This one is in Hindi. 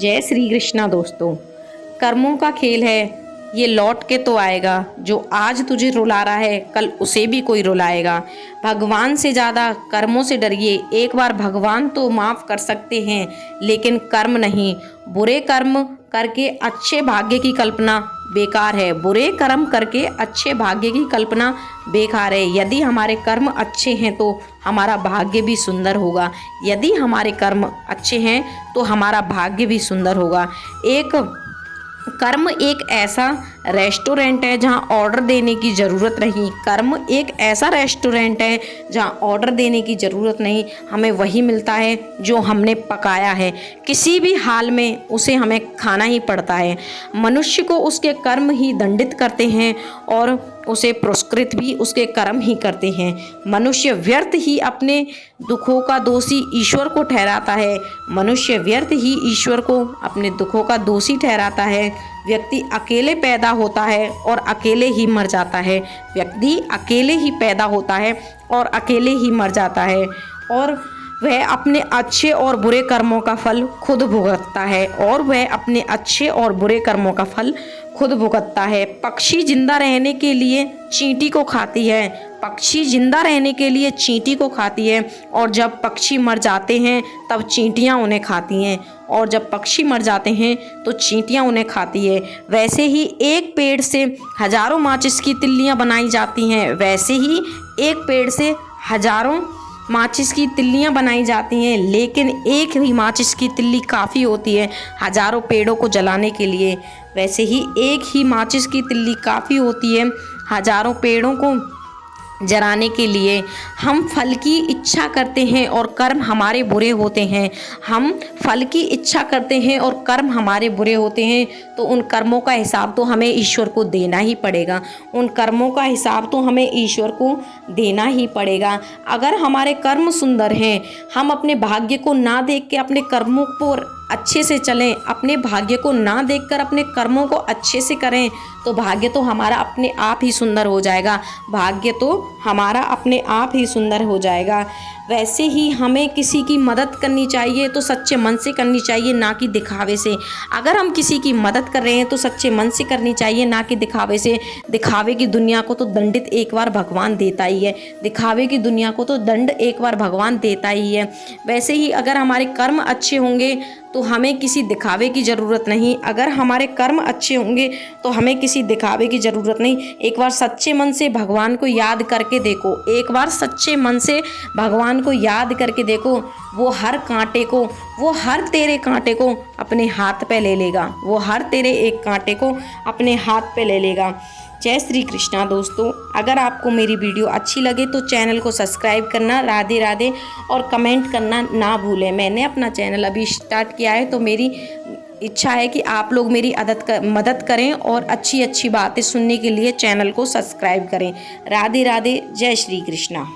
जय श्री कृष्णा दोस्तों। कर्मों का खेल है, ये लौट के तो आएगा। जो आज तुझे रुला रहा है कल उसे भी कोई रुलाएगा। भगवान से ज़्यादा कर्मों से डरिए। एक बार भगवान तो माफ़ कर सकते हैं लेकिन कर्म नहीं। बुरे कर्म करके अच्छे भाग्य की कल्पना बेकार है। बुरे कर्म करके अच्छे भाग्य की कल्पना बेकार है। यदि हमारे कर्म अच्छे हैं तो हमारा भाग्य भी सुंदर होगा। यदि हमारे कर्म अच्छे हैं तो हमारा भाग्य भी सुंदर होगा। कर्म एक ऐसा रेस्टोरेंट है जहां ऑर्डर देने की ज़रूरत नहीं। कर्म एक ऐसा रेस्टोरेंट है जहां ऑर्डर देने की ज़रूरत नहीं। हमें वही मिलता है जो हमने पकाया है। किसी भी हाल में उसे हमें खाना ही पड़ता है। मनुष्य को उसके कर्म ही दंडित करते हैं और उसे पुरस्कृत भी उसके कर्म ही करते हैं। मनुष्य व्यर्थ ही अपने दुखों का दोषी ईश्वर को ठहराता है। मनुष्य व्यर्थ ही ईश्वर को अपने दुखों का दोषी ठहराता है। व्यक्ति अकेले पैदा होता है और अकेले ही मर जाता है। व्यक्ति अकेले ही पैदा होता है और अकेले ही मर जाता है और वह अपने अच्छे और बुरे कर्मों का फल खुद भुगतता है। अपने अच्छे और बुरे कर्मों का फल खुद भुगतता है। पक्षी जिंदा रहने के लिए चींटी को खाती है। पक्षी जिंदा रहने के लिए चींटी को खाती है और जब पक्षी मर जाते हैं तब चींटियां उन्हें खाती हैं। और जब पक्षी मर जाते हैं तो चींटियां उन्हें खाती है। वैसे ही एक पेड़ से हजारों माचिस की तिल्लियां बनाई जाती हैं। वैसे ही एक पेड़ से हजारों माचिस की तिल्लियां बनाई जाती हैं, लेकिन एक ही माचिस की तिल्ली काफ़ी होती है हजारों पेड़ों को जलाने के लिए। वैसे ही एक ही माचिस की तिल्ली काफ़ी होती है हजारों पेड़ों को जलाने के लिए। हम फल की इच्छा करते हैं और कर्म हमारे बुरे होते हैं। हम फल की इच्छा करते हैं और कर्म हमारे बुरे होते हैं तो उन कर्मों का हिसाब तो हमें ईश्वर को देना ही पड़ेगा। उन कर्मों का हिसाब तो हमें ईश्वर को देना ही पड़ेगा। अगर हमारे कर्म सुंदर हैं, हम अपने भाग्य को ना देख के अपने कर्मों पर अच्छे से चलें, अपने भाग्य को ना देखकर अपने कर्मों को अच्छे से करें तो भाग्य तो हमारा अपने आप ही सुंदर हो जाएगा। भाग्य तो हमारा अपने आप ही सुंदर हो जाएगा। वैसे ही हमें किसी की मदद करनी चाहिए तो सच्चे मन से करनी चाहिए, ना कि दिखावे से। अगर हम किसी की मदद कर रहे हैं तो सच्चे मन से करनी चाहिए, ना कि दिखावे से। दिखावे की दुनिया को तो दंडित एक बार भगवान देता ही है। दिखावे की दुनिया को तो दंड एक बार भगवान देता ही है। वैसे ही अगर हमारे कर्म अच्छे होंगे तो हमें किसी दिखावे की ज़रूरत नहीं। अगर हमारे कर्म अच्छे होंगे तो हमें किसी दिखावे की ज़रूरत नहीं। एक बार सच्चे मन से भगवान को याद करके देखो। एक बार सच्चे मन से भगवान को याद करके देखो। वो हर तेरे कांटे को अपने हाथ पे ले लेगा। वो हर तेरे एक कांटे को अपने हाथ पे ले लेगा। जय श्री कृष्णा दोस्तों। अगर आपको मेरी वीडियो अच्छी लगे तो चैनल को सब्सक्राइब करना, राधे राधे, और कमेंट करना ना भूलें। मैंने अपना चैनल अभी स्टार्ट किया है तो मेरी इच्छा है कि आप लोग मेरी मदद करें और अच्छी अच्छी बातें सुनने के लिए चैनल को सब्सक्राइब करें। राधे राधे, जय श्री कृष्णा।